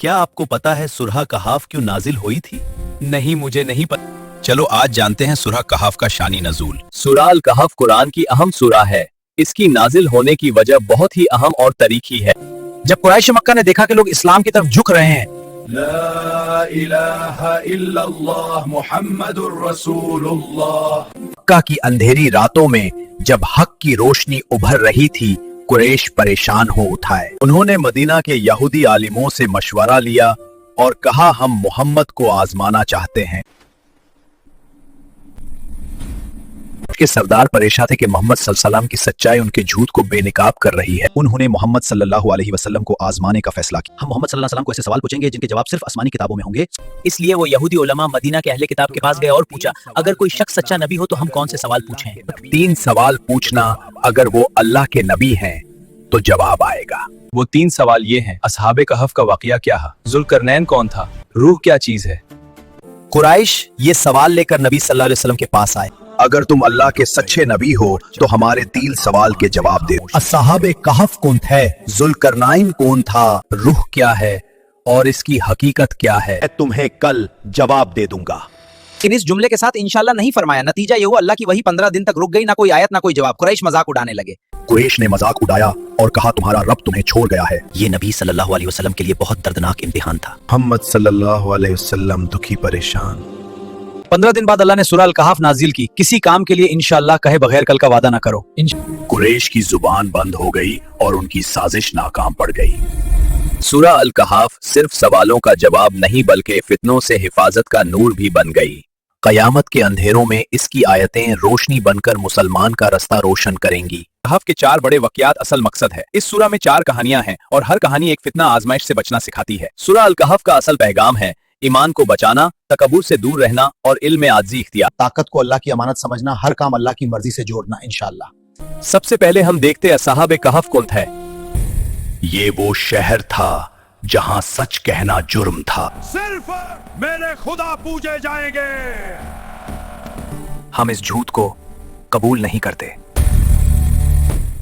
क्या आपको पता है सूरह कहाफ क्यों नाजिल हुई थी? नहीं, मुझे नहीं पता। चलो आज जानते हैं सूरह कहाफ का शानी नजूल। सूरह अल कहफ कुरान की अहम सूरह है। इसकी नाजिल होने की वजह बहुत ही अहम और तारीखी है। जब कुरैश मक्का ने देखा कि लोग इस्लाम की तरफ झुक रहे हैं, ला इलाहा इल्लल्लाह मुहम्मदुर रसूलुल्लाह, मक्का की अंधेरी रातों में जब हक की रोशनी उभर रही थी, कुरैश परेशान हो उठाए। उन्होंने मदीना के यहूदी आलिमों से मशवरा लिया और कहा, हम मोहम्मद को आजमाना चाहते हैं। के सरदार परेशान थे कि मोहम्मद सल्लल्लाहु अलैहि वसल्लम की सच्चाई उनके झूठ को बेनकाब कर रही है। उन्होंने मोहम्मद सल्लल्लाहु अलैहि वसल्लम को आजमाने का फैसला किया। हम मोहम्मद सल्लल्लाहु अलैहि वसल्लम को ऐसे सवाल पूछेंगे जिनके जवाब सिर्फ आसमानी किताबों में होंगे। इसलिए वो यहूदी उलमा मदीना के अहले किताब के पास गए और पूछा, अगर कोई शख्स सच्चा नबी हो तो हम कौन से सवाल पूछें? 3 सवाल पूछना, अगर वो अल्लाह के नबी हैं तो जवाब आएगा। वो 3 सवाल ये हैं: असहाबे कहफ का वाकया क्या है? जुल्करनैन कौन था? रूह क्या चीज है? कुरैश ये सवाल लेकर नबी सल्लल्लाहु अलैहि वसल्लम के पास आए। अगर तुम अल्लाह के सच्चे नबी हो तो हमारे 3 सवाल के जवाब दो। असहाबे कहफ कौन थे? जुल्करनैन कौन था? रूह क्या है और इसकी हकीकत क्या है? मैं तुम्हें कल जवाब दे दूंगा। लेकिन इस जुमले के साथ इंशाल्लाह नहीं फरमाया। नतीजा ये हुआ, अल्लाह की वही 15 दिन तक रुक गई, ना कोई आयत ना कोई जवाब। कुरैश मजाक उड़ाने लगे। कुरैश ने मजाक उड़ाया और कहा, तुम्हारा रब तुम्हें छोड़ गया है। ये नबी सल्लल्लाहु अलैहि वसल्लम के लिए बहुत दर्दनाक इम्तिहान था। मोहम्मद सल्लल्लाहु अलैहि वसल्लम दुखी परेशान। 15 दिन बाद अल्लाह ने सूरह अल कहफ नाजिल की। किसी काम के लिए इंशाल्लाह कहे बगैर कल का वादा ना करो। कुरैश की जुबान बंद हो गई और उनकी साजिश नाकाम पड़ गई। सूरह अल कहफ सिर्फ सवालों का जवाब नहीं बल्कि फितनों से हिफाजत का नूर भी बन गई। कयामत के अंधेरों में इसकी आयतें रोशनी बनकर मुसलमान का रास्ता रोशन करेंगी। कहफ के 4 बड़े वाकयात असल मकसद है। इस सूरह में 4 कहानियां हैं और हर कहानी एक फितना आजमाइश से बचना सिखाती है। सूरह अल कहफ का असल पैगाम है ईमान को बचाना, तकब्बुर से दूर रहना और इल्म में आजिज़ी इख्तियार। ताकत को अल्लाह की अमानत समझना, हर काम अल्लाह की मर्जी से जोड़ना इंशाअल्लाह। सबसे पहले हम देखते हैं असहाबे कहफ कौन थे। ये वो शहर था जहां सच कहना जुर्म था। सिर्फ मेरे खुदा पूजे जाएंगे। हम इस झूठ को कबूल नहीं करते।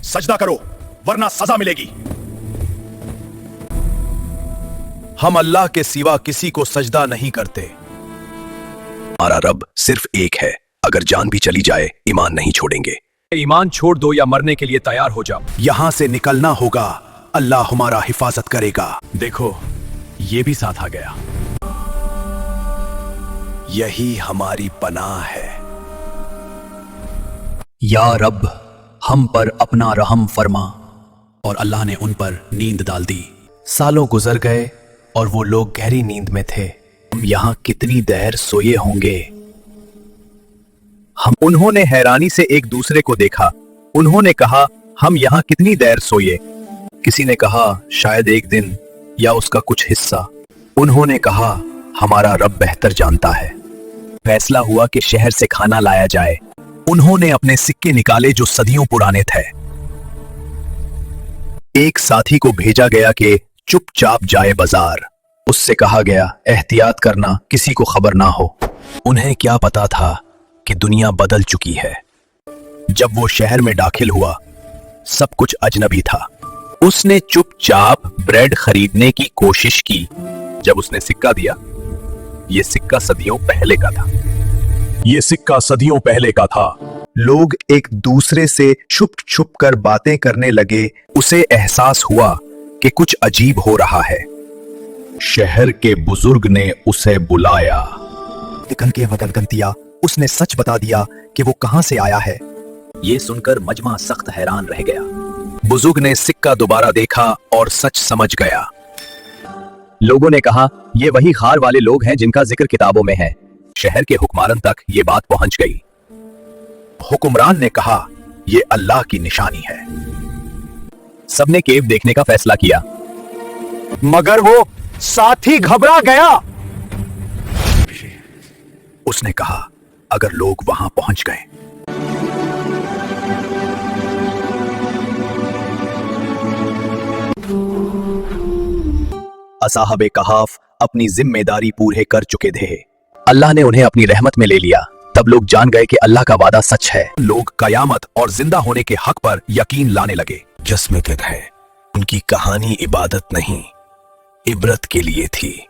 सजदा करो वरना सजा मिलेगी। हम अल्लाह के सिवा किसी को सजदा नहीं करते। हमारा रब सिर्फ एक है। अगर जान भी चली जाए ईमान नहीं छोड़ेंगे। ईमान छोड़ दो या मरने के लिए तैयार हो जाओ। यहां से निकलना होगा, अल्लाह हमारा हिफाजत करेगा। देखो, ये भी साथ आ गया। यही हमारी पनाह है। या रब, हम पर अपना रहम फरमा। और अल्लाह ने उन पर नींद डाल दी। सालों गुजर गए और वो लोग गहरी नींद में थे। हम यहाँ कितनी देर सोए होंगे? उन्होंने हैरानी से एक दूसरे को देखा। उन्होंने कहा, हम यहाँ कितनी देर सोए? किसी ने कहा, शायद एक दिन या उसका कुछ हिस्सा। उन्होंने कहा, हमारा रब बेहतर जानता है। फैसला हुआ कि शहर से खाना लाया जाए। उन्होंने अपने सिक्के निकाले जो सदियों पुराने थे। एक साथी को भेजा गया कि चुपचाप जाए बाजार। उससे कहा गया, एहतियात करना, किसी को खबर ना हो। उन्हें क्या पता था कि दुनिया बदल चुकी है। जब वो शहर में दाखिल हुआ, सब कुछ अजनबी था। उसने चुपचाप ब्रेड खरीदने की कोशिश की। जब उसने सिक्का दिया, ये सिक्का सदियों पहले का था। ये सिक्का सदियों पहले का था। लोग एक दूसरे से छुप छुप कर बातें करने लगे। उसे एहसास हुआ कि कुछ अजीब हो रहा है। शहर के बुजुर्ग ने उसे बुलाया। निकल के वतन दिया। उसने सच बता दिया कि वो कहां से आया है। ये सुनकर मजमा सख्त हैरान रह गया। बुजुर्ग ने सिक्का दोबारा देखा और सच समझ गया। लोगों ने कहा, ये वही खार वाले लोग हैं जिनका जिक्र किताबों में है। शहर के हुक्मरान तक ये बात पहुंच गई। हुक्मरान ने कहा, ये अल्लाह की निशानी है। सबने केव देखने का फैसला किया, मगर वो साथी घबरा गया। उसने कहा, अगर लोग वहां पहुंच गए। असहाबे कहफ अपनी जिम्मेदारी पूरे कर चुके थे। अल्लाह ने उन्हें अपनी रहमत में ले लिया। तब लोग जान गए कि अल्लाह का वादा सच है। लोग कयामत और जिंदा होने के हक पर यकीन लाने लगे। जिस्म के थे, उनकी कहानी इबादत नहीं, इबरत के लिए थी।